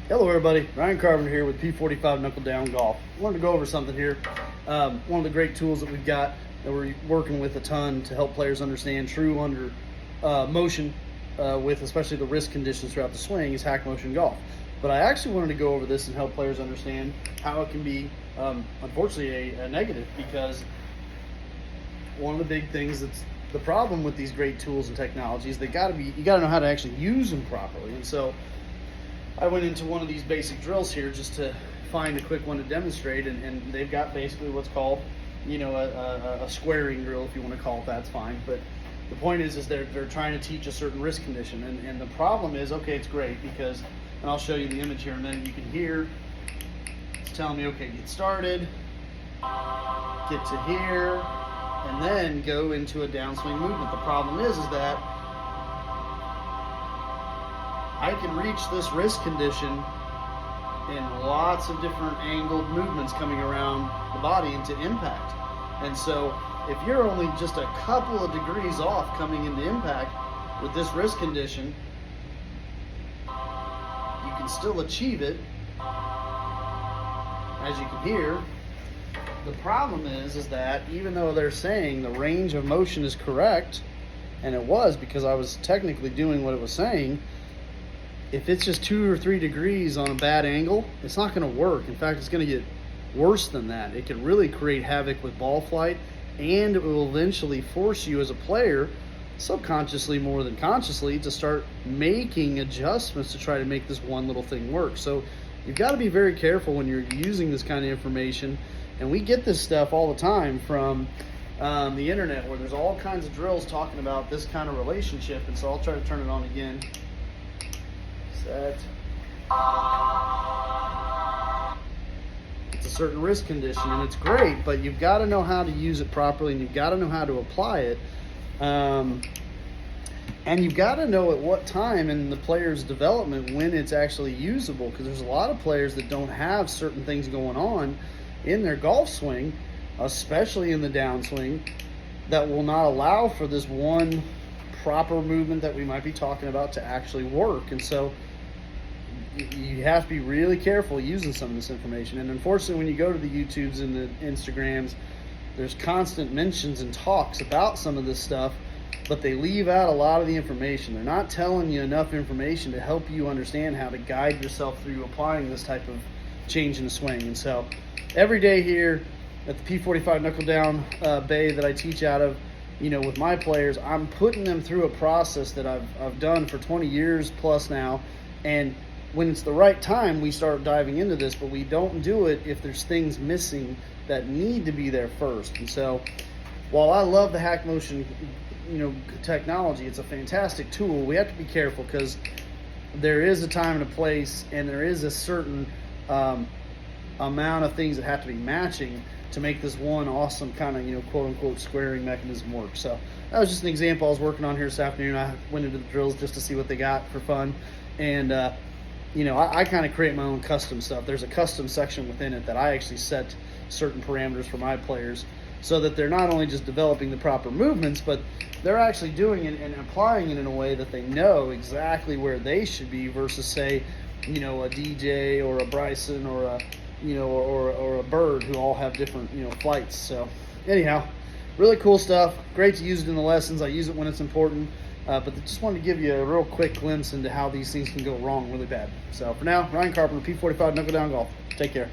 Hello everybody, Ryan Carpenter here with P45 Knuckle Down Golf. I wanted to go over something here. One of the great tools that we've got that we're working with a ton to help players understand true under motion with especially the wrist conditions throughout the swing is Hack Motion Golf. But I actually wanted to go over this and help players understand how it can be unfortunately a negative, because one of the big things that's the problem with these great tools and technologies, you got to know how to actually use them properly. And so I went into one of these basic drills here just to find a quick one to demonstrate, and they've got basically what's called, a squaring drill, if you want to call it that's fine. But the point is they're trying to teach a certain wrist condition, and the problem is, okay, it's great because, and I'll show you the image here in a minute, you can hear it's telling me, okay, get started, get to here, and then go into a downswing movement. The problem is that I can reach this wrist condition in lots of different angled movements coming around the body into impact. And so if you're only just a couple of degrees off coming into impact with this wrist condition, you can still achieve it, as you can hear. The problem is that even though they're saying the range of motion is correct, and it was because I was technically doing what it was saying, if it's just 2 or 3 degrees on a bad angle, it's not going to work. In fact, it's going to get worse than that. It can really create havoc with ball flight, and it will eventually force you as a player, subconsciously more than consciously, to start making adjustments to try to make this one little thing work. So you've got to be very careful when you're using this kind of information. And we get this stuff all the time from the internet, where there's all kinds of drills talking about this kind of relationship. And so I'll try to turn it on again. Set. It's a certain wrist condition, and it's great, but you've got to know how to use it properly, and you've got to know how to apply it. And you've got to know at what time in the player's development when it's actually usable, because there's a lot of players that don't have certain things going on in their golf swing, especially in the downswing, that will not allow for this one proper movement that we might be talking about to actually work. And so you have to be really careful using some of this information. And unfortunately, when you go to the YouTubes and the Instagrams, there's constant mentions and talks about some of this stuff, but they leave out a lot of the information. They're not telling you enough information to help you understand how to guide yourself through applying this type of change in the swing. And so every day here at the P45 Knuckle Down Bay that I teach out of, with my players, I'm putting them through a process that I've done for 20 years plus now. And when it's the right time, we start diving into this, but we don't do it if there's things missing that need to be there first. And so while I love the Hack Motion technology, it's a fantastic tool, we have to be careful, because there is a time and a place, and there is a certain amount of things that have to be matching to make this one awesome kind of quote unquote squaring mechanism work. So that was just an example I was working on here this afternoon. I went into the drills just to see what they got for fun, and I kind of create my own custom stuff. There's a custom section within it that I actually set certain parameters for my players, so that they're not only just developing the proper movements, but they're actually doing it and applying it in a way that they know exactly where they should be, versus say, a DJ or a Bryson or a or a Bird, who all have different flights. So anyhow, really cool stuff. Great to use it in the lessons. I use it when it's important. But just wanted to give you a real quick glimpse into how these things can go wrong really bad. So for now, Ryan Carpenter, P45 Knuckle Down Golf. Take care.